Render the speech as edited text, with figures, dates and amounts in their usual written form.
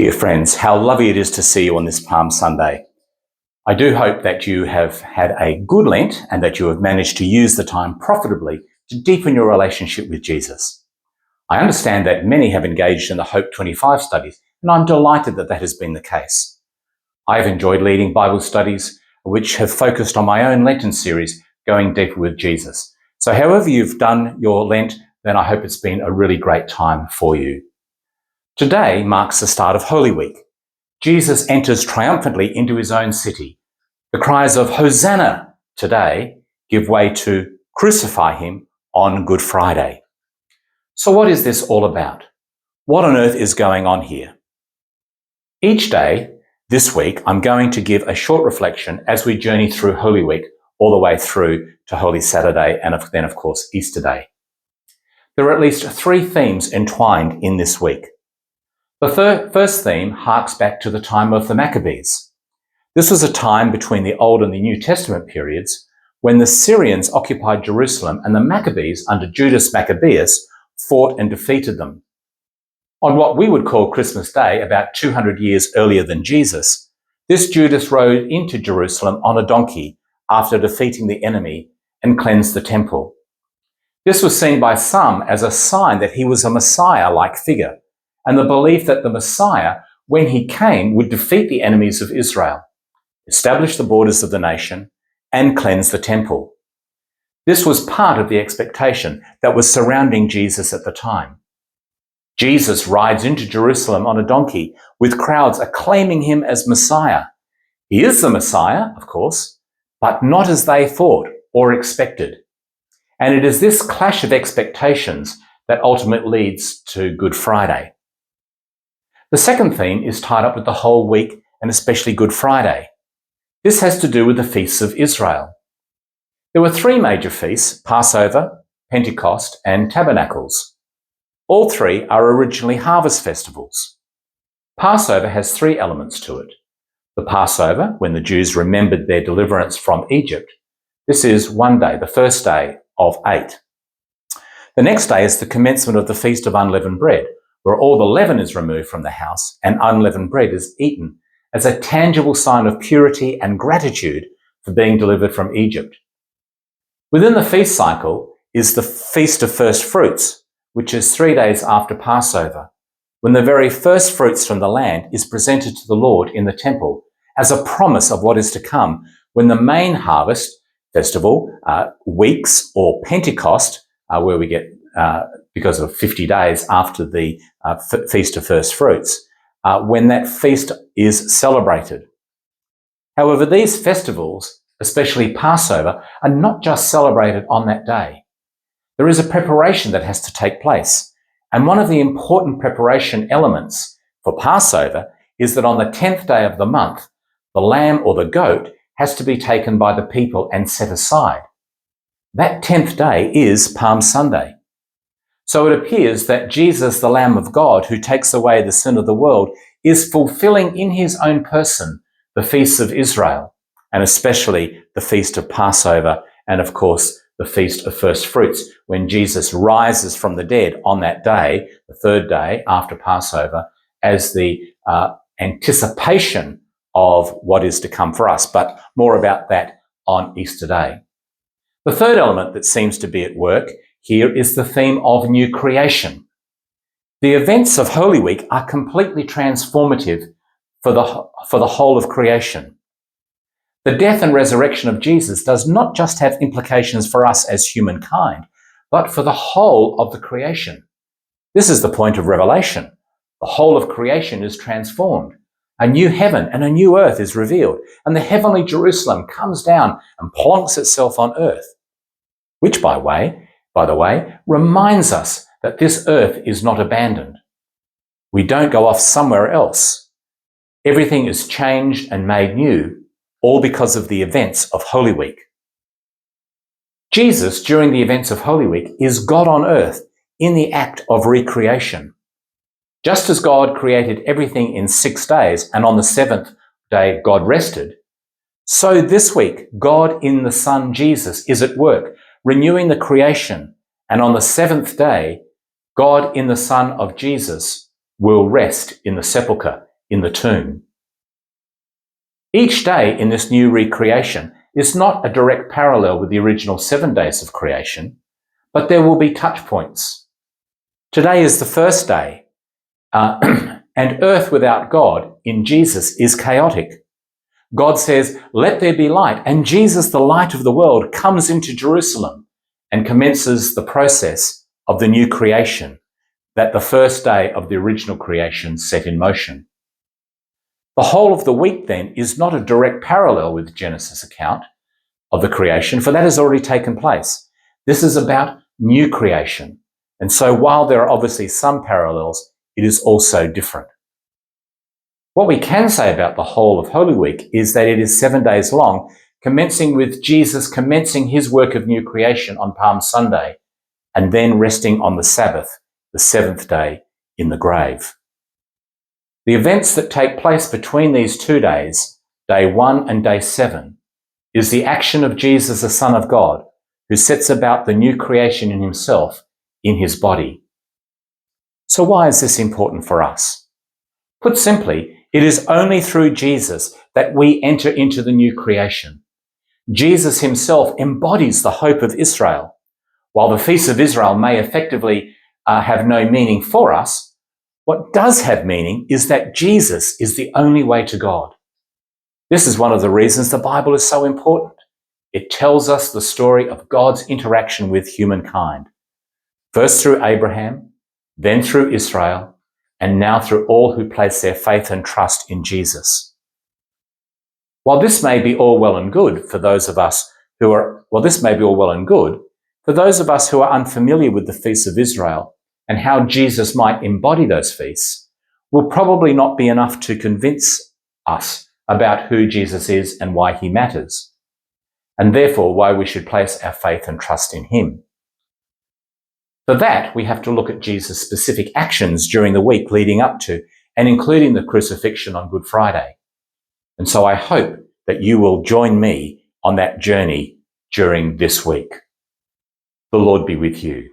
Dear friends, how lovely it is to see you on this Palm Sunday. I do hope that you have had a good Lent and that you have managed to use the time profitably to deepen your relationship with Jesus. I understand that many have engaged in the Hope 25 studies, and I'm delighted that that has been the case. I've enjoyed leading Bible studies which have focused on my own Lenten series, Going Deeper with Jesus. So however you've done your Lent, then I hope it's been a really great time for you. Today marks the start of Holy Week. Jesus enters triumphantly into his own city. The cries of Hosanna today give way to crucify him on Good Friday. So what is this all about? What on earth is going on here? Each day this week, I'm going to give a short reflection as we journey through Holy Week all the way through to Holy Saturday and then, of course, Easter Day. There are at least three themes entwined in this week. The first theme harks back to the time of the Maccabees. This was a time between the Old and the New Testament periods when the Syrians occupied Jerusalem and the Maccabees under Judas Maccabeus fought and defeated them. On what we would call Christmas Day, about 200 years earlier than Jesus, this Judas rode into Jerusalem on a donkey after defeating the enemy and cleansed the temple. This was seen by some as a sign that he was a Messiah-like figure, and the belief that the Messiah, when he came, would defeat the enemies of Israel, establish the borders of the nation, and cleanse the temple. This was part of the expectation that was surrounding Jesus at the time. Jesus rides into Jerusalem on a donkey with crowds acclaiming him as Messiah. He is the Messiah, of course, but not as they thought or expected. And it is this clash of expectations that ultimately leads to Good Friday. The second theme is tied up with the whole week and especially Good Friday. This has to do with the feasts of Israel. There were three major feasts: Passover, Pentecost, and Tabernacles. All three are originally harvest festivals. Passover has three elements to it. The Passover, when the Jews remembered their deliverance from Egypt. This is one day, the first day of 8. The next day is the commencement of the Feast of Unleavened Bread, where all the leaven is removed from the house and unleavened bread is eaten as a tangible sign of purity and gratitude for being delivered from Egypt. Within the feast cycle is the Feast of First Fruits, which is 3 days after Passover, when the very first fruits from the land is presented to the Lord in the temple as a promise of what is to come when the main harvest festival, weeks or Pentecost, where we get because of 50 days after the Feast of First Fruits, when that feast is celebrated. However, these festivals, especially Passover, are not just celebrated on that day. There is a preparation that has to take place. And one of the important preparation elements for Passover is that on the 10th day of the month, the lamb or the goat has to be taken by the people and set aside. That 10th day is Palm Sunday. So it appears that Jesus, the Lamb of God, who takes away the sin of the world, is fulfilling in his own person the feasts of Israel, and especially the Feast of Passover and, of course, the Feast of First Fruits, when Jesus rises from the dead on that day, the third day after Passover, as the anticipation of what is to come for us. But more about that on Easter Day. The third element that seems to be at work here is the theme of new creation. The events of Holy Week are completely transformative for the whole of creation. The death and resurrection of Jesus does not just have implications for us as humankind, but for the whole of the creation. This is the point of Revelation. The whole of creation is transformed. A new heaven and a new earth is revealed, and the heavenly Jerusalem comes down and plonks itself on earth, which, by the way, reminds us that this earth is not abandoned. We don't go off somewhere else. Everything is changed and made new, all because of the events of Holy Week. Jesus, during the events of Holy Week, is God on earth in the act of recreation. Just as God created everything in 6 days, and on the 7th day God rested, so this week God in the Son Jesus is at work, renewing the creation, and on the 7th day, God in the Son of Jesus will rest in the sepulchre in the tomb. Each day in this new recreation is not a direct parallel with the original 7 days of creation, but there will be touch points. Today is the first day, and earth without God in Jesus is chaotic. God says, "Let there be light," and Jesus, the light of the world, comes into Jerusalem and commences the process of the new creation that the first day of the original creation set in motion. The whole of the week, then, is not a direct parallel with Genesis' account of the creation, for that has already taken place. This is about new creation. And so while there are obviously some parallels, it is also different. What we can say about the whole of Holy Week is that it is 7 days long, commencing with Jesus commencing his work of new creation on Palm Sunday, and then resting on the Sabbath, the 7th day, in the grave. The events that take place between these 2 days, day 1 and day 7, is the action of Jesus, the Son of God, who sets about the new creation in himself, in his body. So why is this important for us? Put simply, it is only through Jesus that we enter into the new creation. Jesus himself embodies the hope of Israel. While the feasts of Israel may effectively have no meaning for us, what does have meaning is that Jesus is the only way to God. This is one of the reasons the Bible is so important. It tells us the story of God's interaction with humankind, first through Abraham, then through Israel, and now through all who place their faith and trust in Jesus. While this may be all well and good for those of us who are unfamiliar with the feasts of Israel and how Jesus might embody those feasts, will probably not be enough to convince us about who Jesus is and why he matters, and therefore why we should place our faith and trust in him. For that, we have to look at Jesus' specific actions during the week leading up to and including the crucifixion on Good Friday. And so I hope that you will join me on that journey during this week. The Lord be with you.